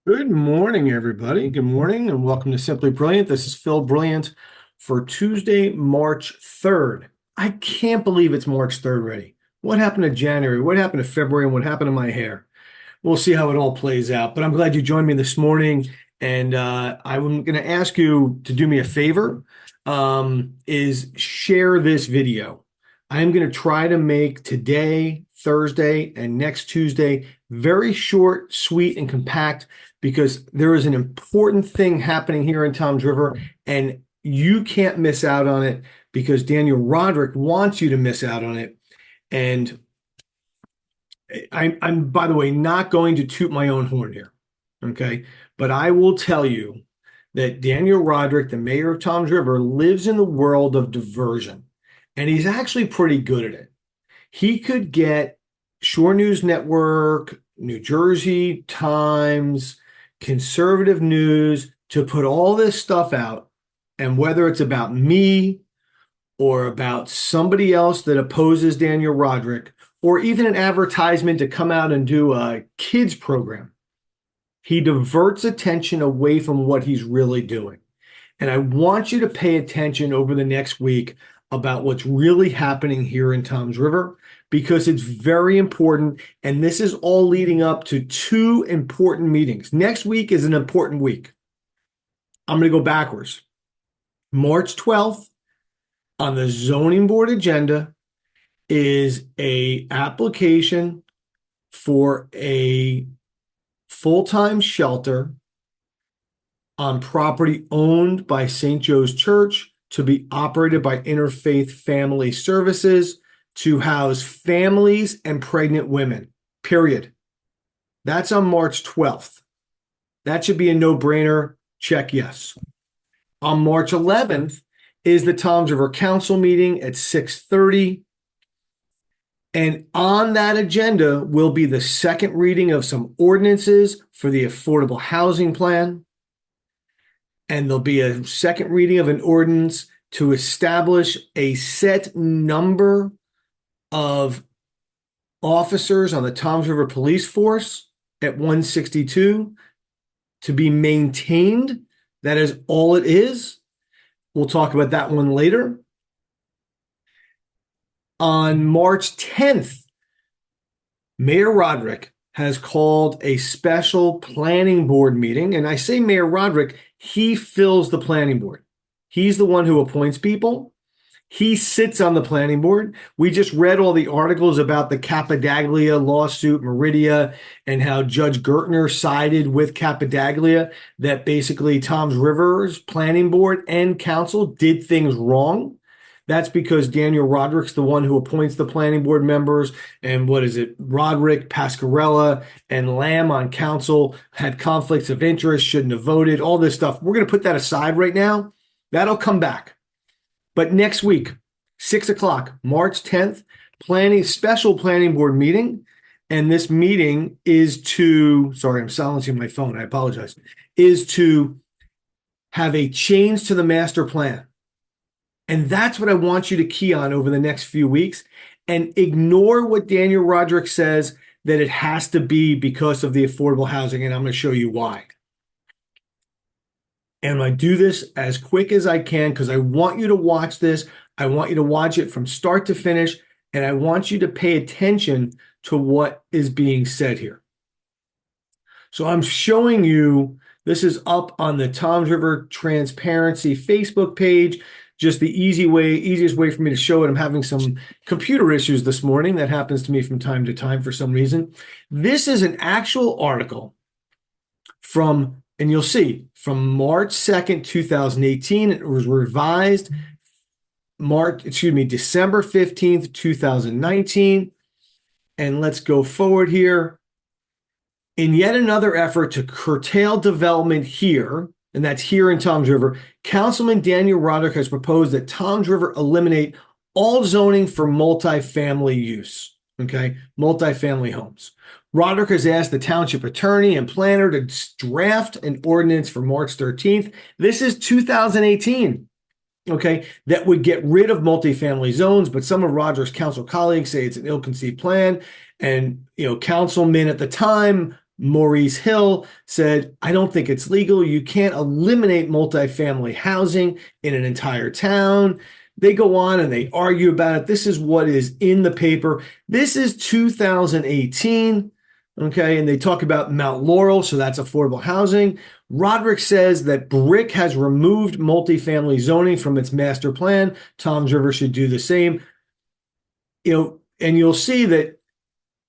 Good morning, everybody. Good morning, and welcome to Simply Brilliant. This is Phil Brilliant for Tuesday, March 3rd. I can't believe it's March 3rd already. What happened to January? What happened to February? And what happened to my hair? We'll see how it all plays out. But I'm glad you joined me this morning. And I'm going to ask you to do me a favor, is share this video. I'm going to try to make today, Thursday, and next Tuesday very short, sweet, and compact because there is an important thing happening here in Toms River, and you can't miss out on it because Daniel Rodrick wants you to miss out on it. And I'm, by the way, not going to toot my own horn here, okay? But I will tell you that Daniel Rodrick, the mayor of Toms River, lives in the world of diversion, and he's actually pretty good at it. He could get Shore News Network, New Jersey Times, conservative news to put all this stuff out, and whether it's about me or about somebody else that opposes Daniel Rodrick, or even an advertisement to come out and do a kids program. He diverts attention away from what he's really doing. And I want you to pay attention over the next week about what's really happening here in Toms River because it's very important. And this is all leading up to two important meetings. Next week is an important week. I'm going to go backwards. March 12th on the zoning board agenda is a application for a full-time shelter on property owned by St. Joe's Church to be operated by Interfaith Family Services to house families and pregnant women, period. That's on March 12th. That should be a no-brainer. Check yes. On March 11th is the Toms River Council meeting at 6:30. And on that agenda will be the second reading of some ordinances for the affordable housing plan. And there'll be a second reading of an ordinance to establish a set number of officers on the Toms River Police Force at 162 to be maintained. That is all it is. We'll talk about that one later. On March 10th, Mayor Rodrick has called a special planning board meeting. And I say Mayor Rodrick, he fills the planning board. He's the one who appoints people. He sits on the planning board. We just read all the articles about the Capadaglia lawsuit, Meridia, and how Judge Gertner sided with Capadaglia, that basically Toms River's planning board and council did things wrong. That's because Daniel Rodrick's the one who appoints the planning board members. And what is it? Rodrick, Pascarella, and Lamb on council had conflicts of interest, shouldn't have voted, all this stuff. We're going to put that aside right now. That'll come back. But next week, 6 o'clock, March 10th, special planning board meeting. And this meeting is to, sorry, I'm silencing my phone. I apologize, is to have a change to the master plan. And that's what I want you to key on over the next few weeks and ignore what Daniel Rodrick says that it has to be because of the affordable housing. And I'm going to show you why. And I do this as quick as I can because I want you to watch this. I want you to watch it from start to finish. And I want you to pay attention to what is being said here. So I'm showing you, this is up on the Toms River Transparency Facebook page. Just the easiest way for me to show it. I'm having some computer issues this morning. That happens to me from time to time for some reason. This is an actual article from, and you'll see, from March 2nd, 2018. It was revised December 15th, 2019. And let's go forward here. In yet another effort to curtail development here, and that's here in Toms River, Councilman Daniel Rodrick has proposed that Toms River eliminate all zoning for multifamily use, okay? Multifamily homes. Rodrick has asked the township attorney and planner to draft an ordinance for March 13th. This is 2018, okay, that would get rid of multifamily zones, but some of Rodrick's council colleagues say it's an ill-conceived plan. And, councilman at the time, Maurice Hill said, I don't think it's legal. You can't eliminate multifamily housing in an entire town. They go on and they argue about it. This is what is in the paper. This is 2018. Okay. And they talk about Mount Laurel. So that's affordable housing. Rodrick says that Brick has removed multifamily zoning from its master plan. Toms River should do the same. And you'll see that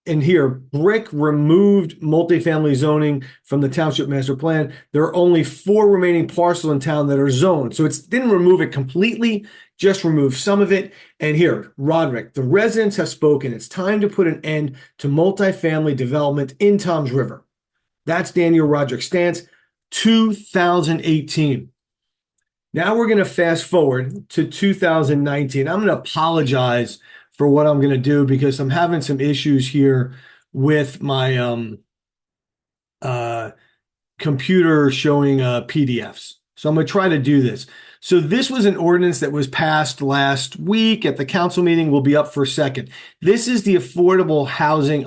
in here, Brick removed multifamily zoning from the township master plan. There are only 4 remaining parcels in town that are zoned. So it didn't remove it completely, just remove some of it. And here, Rodrick, the residents have spoken. It's time to put an end to multifamily development in Toms River. That's Daniel Rodrick's stance, 2018. Now we're going to fast forward to 2019. I'm going to apologize for what I'm going to do because I'm having some issues here with my computer showing PDFs. So I'm going to try to do this. So this was an ordinance that was passed last week at the council meeting. Will be up for a second. This is the affordable housing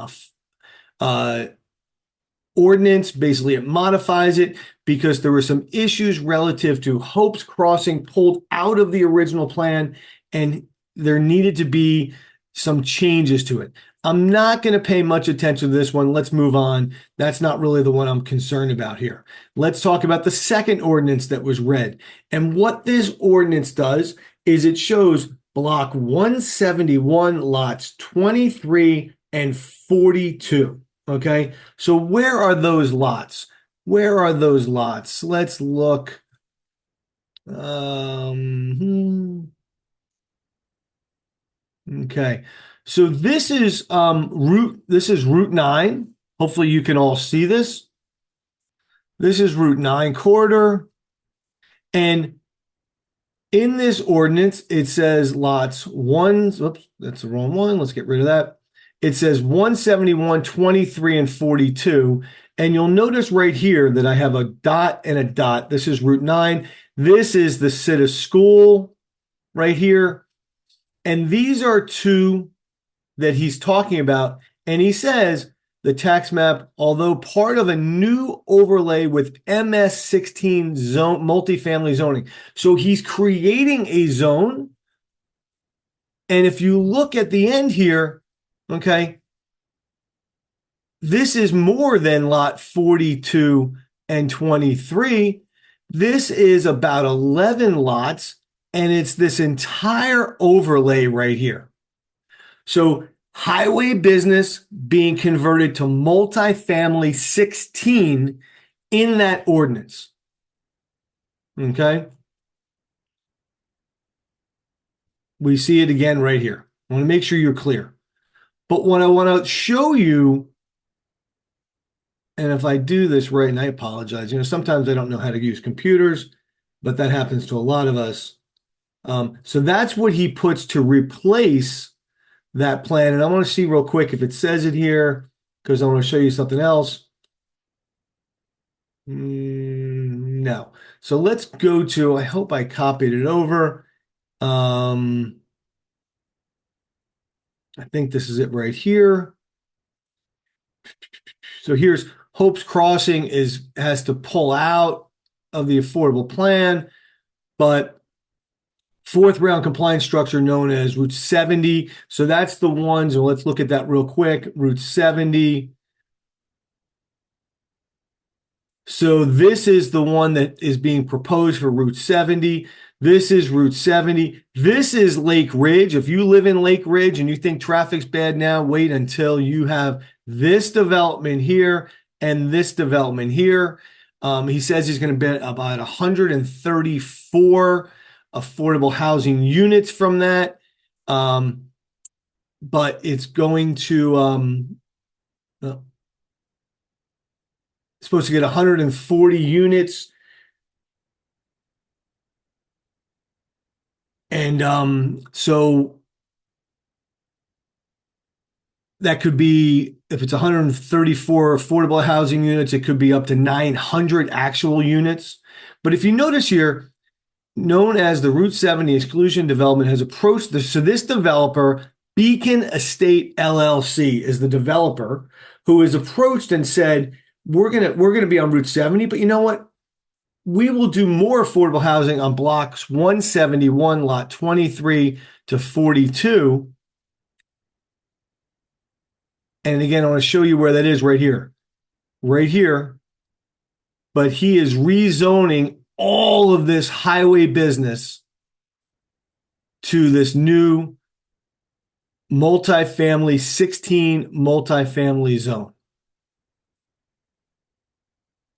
ordinance. Basically, it modifies it because there were some issues relative to Hope's Crossing pulled out of the original plan, and there needed to be some changes to it. I'm not going to pay much attention to this one. Let's move on. That's not really the one I'm concerned about here. Let's talk about the second ordinance that was read. And what this ordinance does is it shows block 171, lots 23 and 42. Okay, so where are those lots? Where are those lots? Let's look. Okay, so this is Route 9. Hopefully you can all see this. This is Route 9 corridor. And in this ordinance, it says lots oops, that's the wrong one. Let's get rid of that. It says 171, 23, and 42. And you'll notice right here that I have a dot and a dot. This is Route 9. This is the Cita School right here. And these are 2 that he's talking about. And he says the tax map, although part of a new overlay with MS16 zone, multifamily zoning. So he's creating a zone. And if you look at the end here, okay, this is more than lot 42 and 23. This is about 11 lots. And it's this entire overlay right here. So highway business being converted to multifamily 16 in that ordinance. Okay. We see it again right here. I want to make sure you're clear. But what I want to show you, and if I do this right, and I apologize, sometimes I don't know how to use computers, but that happens to a lot of us. So that's what he puts to replace that plan. And I want to see real quick if it says it here, because I want to show you something else. No. So let's go to, I hope I copied it over. I think this is it right here. So here's Hope's Crossing has to pull out of the affordable plan, but 4th round compliance structure known as Route 70. So that's the ones, and let's look at that real quick. Route 70. So this is the one that is being proposed for Route 70. This is Route 70. This is Lake Ridge. If you live in Lake Ridge and you think traffic's bad now, wait until you have this development here and this development here. He says he's going to bet about 134 affordable housing units from that. But it's going to supposed to get 140 units. And so that could be, if it's 134 affordable housing units, it could be up to 900 actual units. But if you notice here, known as the Route 70 exclusion development has approached this. So this developer, Beacon Estate LLC, is the developer who has approached and said, we're gonna be on Route 70, but you know what? We will do more affordable housing on blocks 171, lot 23 to 42. And again, I want to show you where that is right here. Right here. But he is rezoning all of this highway business to this new multifamily, 16 multifamily zone.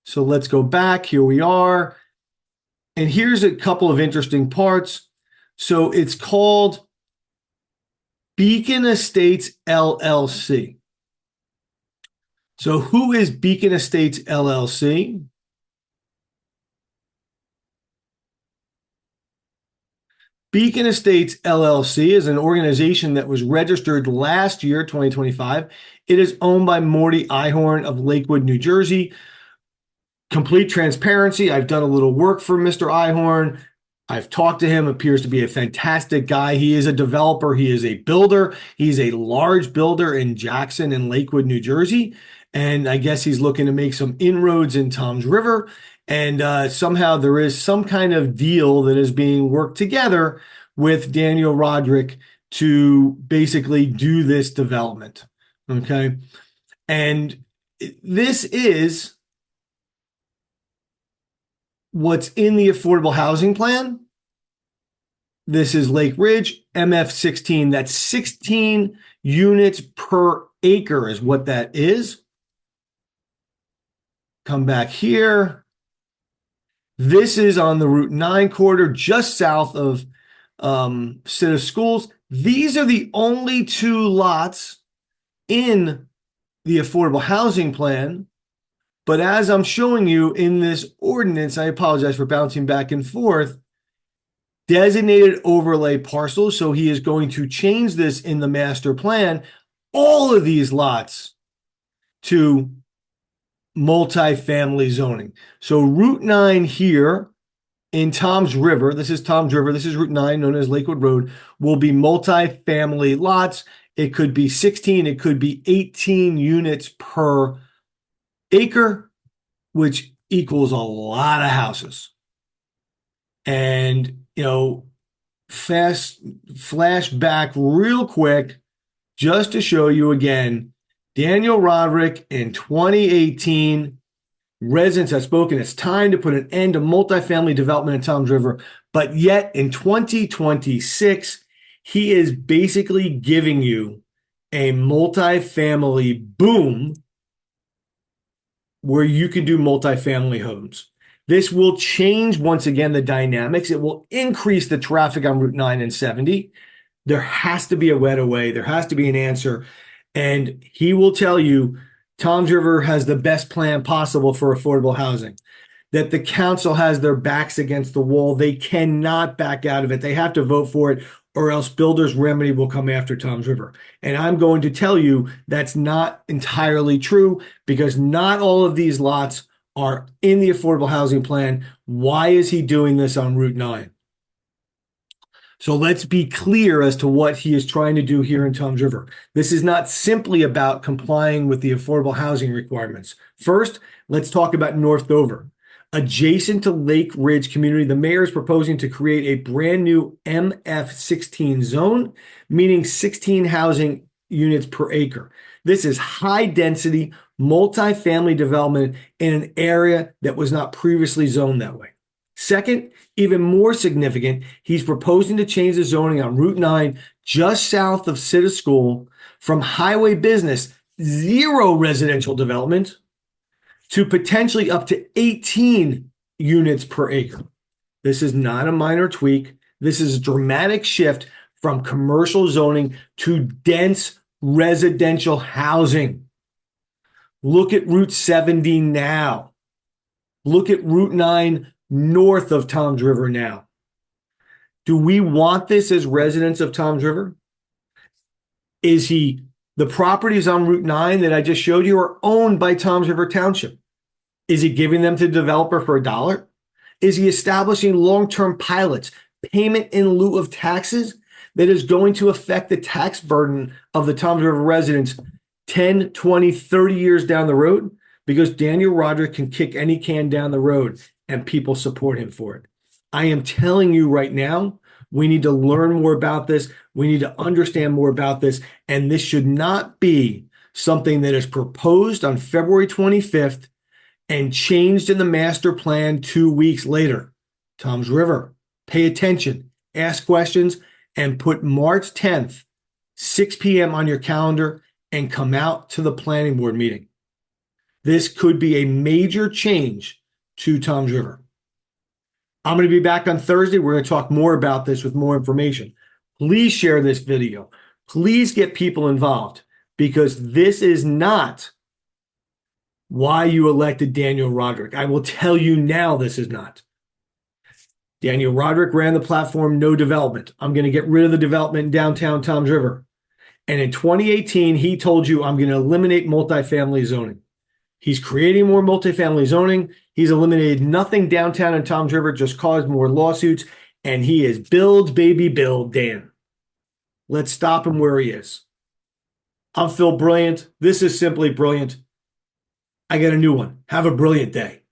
So let's go back. Here we are. And here's a couple of interesting parts. So it's called Beacon Estates LLC. So who is Beacon Estates LLC? Beacon Estates LLC is an organization that was registered last year, 2025. It is owned by Morty Ihorn of Lakewood, New Jersey. Complete transparency. I've done a little work for Mr. Ihorn. I've talked to him, appears to be a fantastic guy. He is a developer. He is a builder. He's a large builder in Jackson and Lakewood, New Jersey. And I guess he's looking to make some inroads in Toms River. And somehow there is some kind of deal that is being worked together with Daniel Rodrick to basically do this development. Okay. And this is what's in the affordable housing plan. This is Lake Ridge, MF16. That's 16 units per acre is what that is. Come back here. This is on the Route 9 corridor, just south of City Schools. These are the only two lots in the affordable housing plan. But as I'm showing you in this ordinance, I apologize for bouncing back and forth, designated overlay parcels. So he is going to change this in the master plan, all of these lots to multifamily zoning. So Route 9 here in Toms River, this is Toms River, this is Route 9, known as Lakewood Road, will be multifamily lots. It could be 16, it could be 18 units per acre, which equals a lot of houses. And, you know, flash back real quick, just to show you again, Daniel Rodrick in 2018, residents have spoken. It's time to put an end to multifamily development in Toms River. But yet in 2026, he is basically giving you a multifamily boom where you can do multifamily homes. This will change, once again, the dynamics. It will increase the traffic on Route 9 and 70. There has to be a better way. There has to be an answer. And he will tell you Toms River has the best plan possible for affordable housing, that the council has their backs against the wall. They cannot back out of it. They have to vote for it, or else Builders Remedy will come after Toms River. And I'm going to tell you that's not entirely true, because not all of these lots are in the affordable housing plan. Why is he doing this on Route 9? So let's be clear as to what he is trying to do here in Toms River. This is not simply about complying with the affordable housing requirements. First, let's talk about North Dover. Adjacent to Lake Ridge community, the mayor is proposing to create a brand new MF16 zone, meaning 16 housing units per acre. This is high density, multifamily development in an area that was not previously zoned that way. Second, even more significant, he's proposing to change the zoning on Route 9, just south of City School, from highway business, 0 residential development, to potentially up to 18 units per acre. This is not a minor tweak. This is a dramatic shift from commercial zoning to dense residential housing. Look at Route 70 now. Look at Route 9 north of Toms River now. Do we want this as residents of Toms River? The properties on Route 9 that I just showed you are owned by Toms River Township. Is he giving them to the developer for $1? Is he establishing long-term pilots, payment in lieu of taxes, that is going to affect the tax burden of the Toms River residents 10, 20, 30 years down the road? because Daniel Rodrick can kick any can down the road and people support him for it. I am telling you right now, we need to learn more about this. We need to understand more about this. And this should not be something that is proposed on February 25th and changed in the master plan 2 weeks later. Tom's River, pay attention, ask questions, and put March 10th, 6 p.m. on your calendar and come out to the planning board meeting. This could be a major change to Tom's River. I'm going to be back on Thursday. We're going to talk more about this with more information. Please share this video. Please get people involved, because this is not why you elected Daniel Rodrick. I will tell you now, this is not. Daniel Rodrick ran the platform, no development. I'm going to get rid of the development in downtown Tom's River. And in 2018, he told you, I'm going to eliminate multifamily zoning. He's creating more multifamily zoning. He's eliminated nothing downtown in Tom's River, just caused more lawsuits. And he is build, baby, build, Dan. Let's stop him where he is. I'm Phil Brilliant. This is Simply Brilliant. I got a new one. Have a brilliant day.